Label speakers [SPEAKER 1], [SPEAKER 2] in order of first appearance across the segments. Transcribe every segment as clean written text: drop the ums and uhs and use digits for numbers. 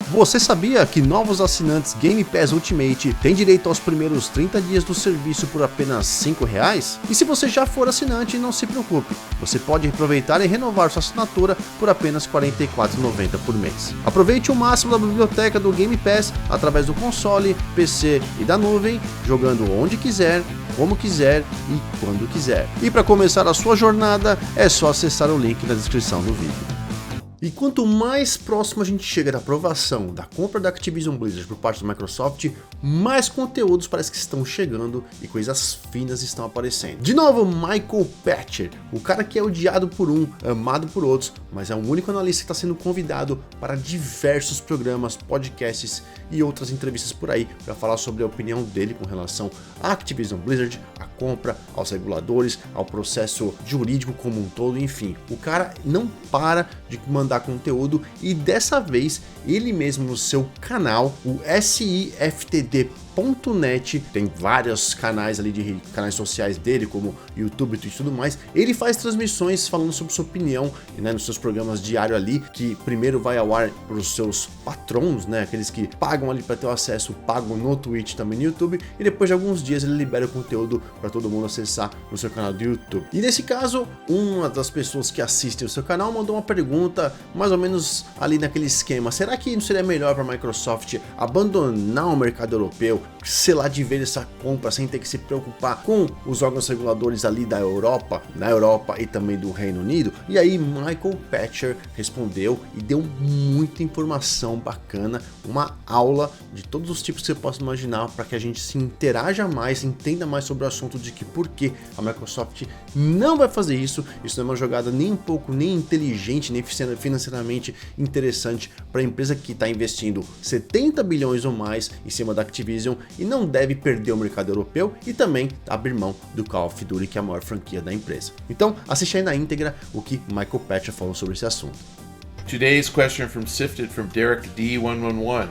[SPEAKER 1] Você sabia que novos assinantes Game Pass Ultimate têm direito aos primeiros 30 dias do serviço por apenas R$ 5? E se você já for assinante, não se preocupe, você pode aproveitar e renovar sua assinatura por apenas R$ 44,90 por mês. Aproveite o máximo da biblioteca do Game Pass através do console, PC e da nuvem, jogando onde quiser, como quiser e quando quiser. E para começar a sua jornada, é só acessar o link na descrição do vídeo. E quanto mais próximo a gente chega da aprovação da compra da Activision Blizzard por parte da Microsoft, mais conteúdos parece que estão chegando e coisas finas estão aparecendo. De novo, Michael Pachter, o cara que é odiado por um, amado por outros, mas é o único analista que está sendo convidado para diversos programas, podcasts e outras entrevistas por aí para falar sobre a opinião dele com relação à Activision Blizzard, à compra, aos reguladores, ao processo jurídico como um todo, enfim. O cara não para de mandar conteúdo e dessa vez ele mesmo no seu canal, o siftd.net, tem vários canais ali de canais sociais dele, como YouTube, Twitch e tudo mais. Ele faz transmissões falando sobre sua opinião, né, nos seus programas diários ali, que primeiro vai ao ar para os seus patrons, né, aqueles que pagam ali para ter o acesso, pagam no Twitch também no YouTube, e depois de alguns dias ele libera o conteúdo para todo mundo acessar no seu canal do YouTube. E nesse caso, uma das pessoas que assistem o seu canal mandou uma pergunta mais ou menos ali naquele esquema: será que não seria melhor para a Microsoft abandonar o mercado europeu, selar de vez essa compra sem ter que se preocupar com os órgãos reguladores ali da Europa, na Europa e também do Reino Unido? E aí Michael Pachter respondeu e deu muita informação bacana, uma aula de todos os tipos que você possa imaginar para que a gente se interaja mais, entenda mais sobre o assunto de que por que a Microsoft não vai fazer isso. Isso não é uma jogada nem um pouco nem inteligente, nem financeiramente interessante para a empresa que está investindo 70 bilhões ou mais em cima da Activision e não deve perder o mercado europeu e também abrir mão do Call of Duty, que é a maior franquia da empresa. Então, assiste aí na íntegra o que Michael Pachter falou sobre esse assunto.
[SPEAKER 2] Today's question from Sifted from Derek D111.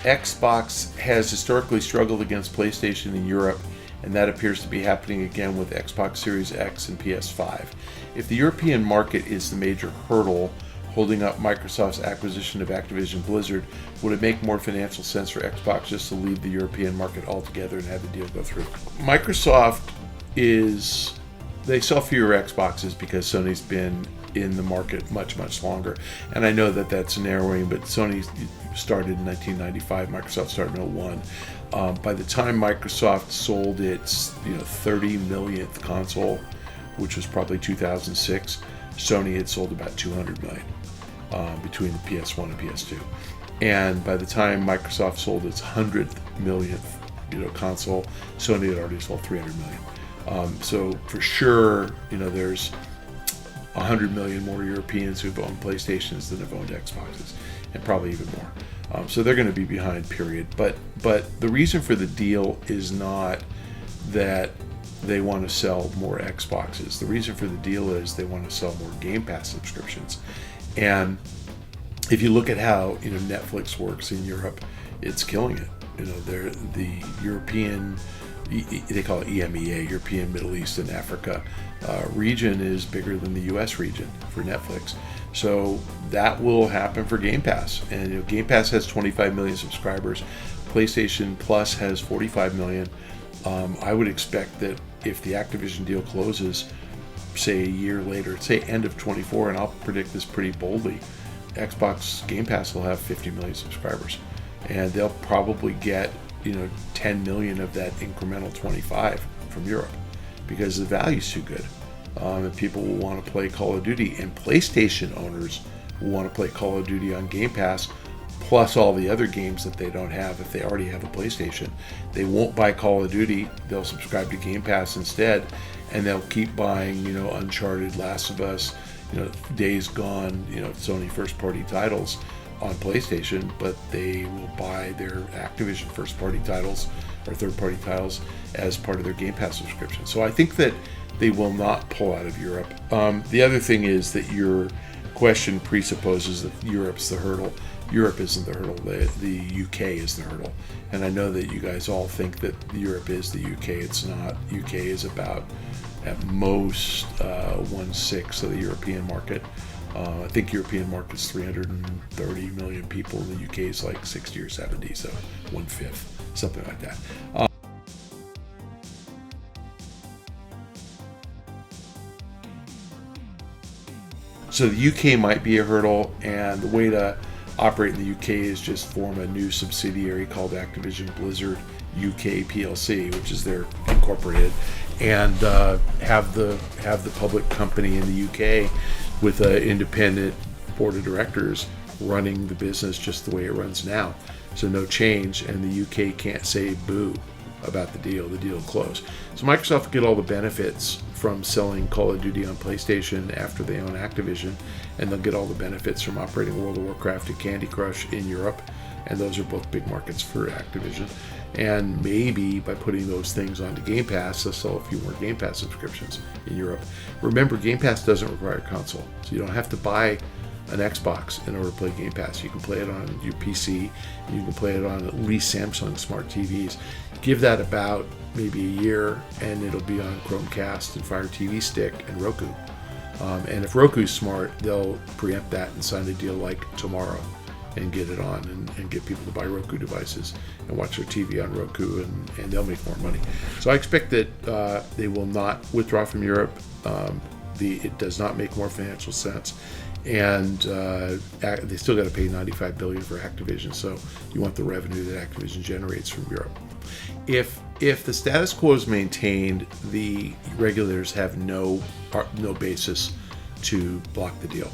[SPEAKER 2] Xbox has historically struggled against PlayStation in Europe, and that appears to be happening again with Xbox Series X and PS5. If the European market is the major hurdle holding up Microsoft's acquisition of Activision Blizzard, would it make more financial sense for Xbox just to leave the European market altogether and have the deal go through? Microsoft they sell fewer Xboxes because Sony's been in the market much longer, and I know that that's narrowing, but Sony started in 1995, Microsoft started in 2001. By the time Microsoft sold its 30 millionth console, which was probably 2006, Sony had sold about 200 million between the PS1 and PS2. And by the time Microsoft sold its 100th millionth console, Sony had already sold 300 million. So for sure, there's 100 million more Europeans who've owned PlayStations than have owned Xboxes, and probably even more. So they're going to be behind, period. But the reason for the deal is not that they want to sell more Xboxes. The reason for the deal is they want to sell more Game Pass subscriptions. And if you look at how Netflix works in Europe, it's killing it. They're the European, they call it EMEA, European, Middle East, and Africa region is bigger than the US region for Netflix. So that will happen for Game Pass. And Game Pass has 25 million subscribers. PlayStation Plus has 45 million. I would expect that if the Activision deal closes, say a year later, say end of 24, and I'll predict this pretty boldly, Xbox Game Pass will have 50 million subscribers. And they'll probably get 10 million of that incremental 25 from Europe because the value's too good. And people will want to play Call of Duty, and PlayStation owners will want to play Call of Duty on Game Pass, plus all the other games that they don't have if they already have a PlayStation. They won't buy Call of Duty, they'll subscribe to Game Pass instead, and they'll keep buying, Uncharted, Last of Us, Days Gone, Sony first-party titles on PlayStation, but they will buy their Activision first-party titles or third-party titles as part of their Game Pass subscription. So I think that they will not pull out of Europe. The other thing is that your question presupposes that Europe's the hurdle. Europe isn't the hurdle. The UK is the hurdle. And I know that you guys all think that Europe is the UK. It's not. UK is about, at most, 1/6 of the European market. I think European market's 330 million people, in the UK is like 60 or 70, so 1/5, something like that. So the UK might be a hurdle, and the way to operate in the UK is just form a new subsidiary called Activision Blizzard UK PLC, which is their incorporated, and have the public company in the UK with an independent board of directors running the business just the way it runs now. So no change, and the UK can't say boo about the deal. The deal closed. So Microsoft will get all the benefits from selling Call of Duty on PlayStation after they own Activision, and they'll get all the benefits from operating World of Warcraft and Candy Crush in Europe, and those are both big markets for Activision. And maybe by putting those things onto Game Pass, they'll sell a few more Game Pass subscriptions in Europe. Remember, Game Pass doesn't require a console, so you don't have to buy an Xbox in order to play Game Pass. You can play it on your PC, you can play it on at least Samsung smart TVs. Give that about maybe a year, and it'll be on Chromecast and Fire TV Stick and Roku. And if Roku's smart, they'll preempt that and sign a deal like tomorrow and get it on and get people to buy Roku devices and watch their TV on Roku, and they'll make more money. So I expect that they will not withdraw from Europe. It does not make more financial sense. And they still got to pay $95 billion for Activision, so you want the revenue that Activision generates from Europe. If the status quo is maintained, the regulators have no basis to block the deal.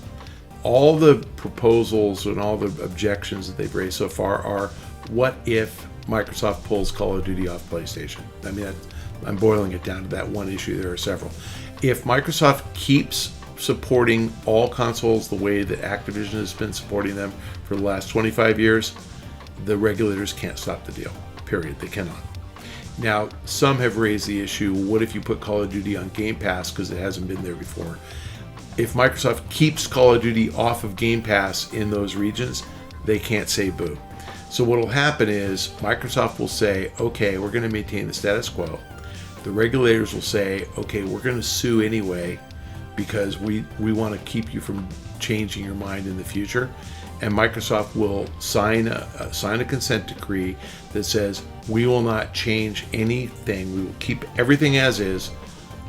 [SPEAKER 2] All the proposals and all the objections that they've raised so far are, what if Microsoft pulls Call of Duty off PlayStation? I mean, I'm boiling it down to that one issue. There are several. If Microsoft keeps supporting all consoles the way that Activision has been supporting them for the last 25 years, the regulators can't stop the deal, period. They cannot. Now, some have raised the issue, what if you put Call of Duty on Game Pass because it hasn't been there before? If Microsoft keeps Call of Duty off of Game Pass in those regions, they can't say boo. So what will happen is Microsoft will say, okay, we're going to maintain the status quo. The regulators will say, okay, we're going to sue anyway because we want to keep you from changing your mind in the future. And Microsoft will sign a consent decree that says we will not change anything. We will keep everything as is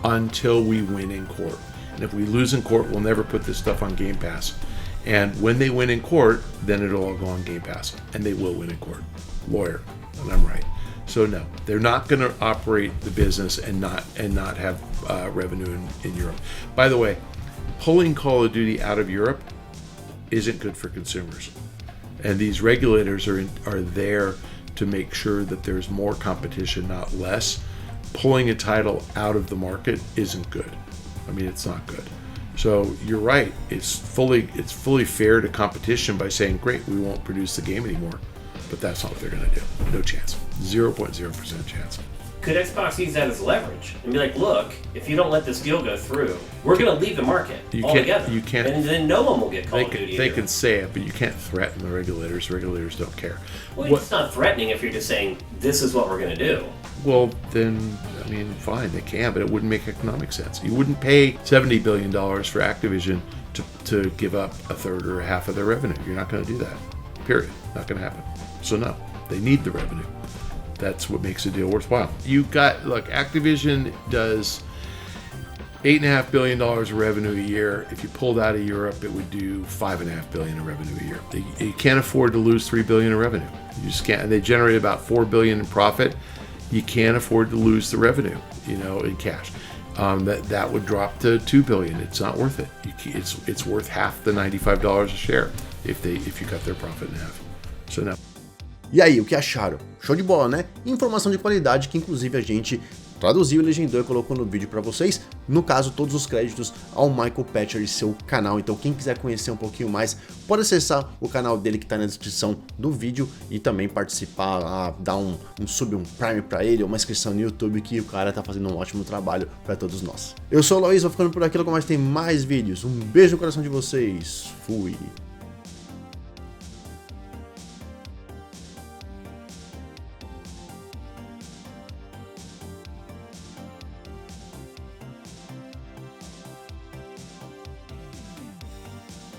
[SPEAKER 2] until we win in court. And if we lose in court, we'll never put this stuff on Game Pass. And when they win in court, then it'll all go on Game Pass. And they will win in court. Lawyer, and I'm right. So no, they're not going to operate the business and not have revenue in Europe. By the way, pulling Call of Duty out of Europe isn't good for consumers. And these regulators are there to make sure that there's more competition, not less. Pulling a title out of the market isn't good. I mean, it's not good. So you're right. It's fully fair to competition by saying, great, we won't produce the game anymore. But that's not what they're going to do. No chance. 0.0% chance.
[SPEAKER 3] Could Xbox use that as leverage and be like, look, if you don't let this deal go through, we're going to leave the market altogether.
[SPEAKER 2] You can't.
[SPEAKER 3] And then no one will get Call of Duty.
[SPEAKER 2] They can say it, but you can't threaten the regulators. Regulators don't care.
[SPEAKER 3] Well, it's not threatening if you're just saying, this is what we're going to do.
[SPEAKER 2] Well, then, I mean, fine, they can, but it wouldn't make economic sense. You wouldn't pay $70 billion for Activision to give up a third or a half of their revenue. You're not going to do that. Period. Not going to happen. So no, they need the revenue. That's what makes the deal worthwhile. Activision does $8.5 billion of revenue a year. If you pulled out of Europe, it would do $5.5 billion of revenue a year. You can't afford to lose $3 billion of revenue. You just can't. And they generate about $4 billion in profit. You can't afford to lose the revenue, in cash. That would drop to $2 billion. It's not worth it. It's worth half the $95 a share if you cut their profit in half. So no.
[SPEAKER 1] E aí, o que acharam? Show de bola, né? Informação de qualidade que inclusive a gente traduziu, legendou e colocou no vídeo para vocês. No caso, todos os créditos ao Michael Pachter e seu canal. Então quem quiser conhecer um pouquinho mais, pode acessar o canal dele que está na descrição do vídeo e também participar, dar um sub, um prime para ele, ou uma inscrição no YouTube, que o cara tá fazendo um ótimo trabalho para todos nós. Eu sou o LEOIZZO, vou ficando por aqui, logo mais tem mais vídeos. Um beijo no coração de vocês. Fui!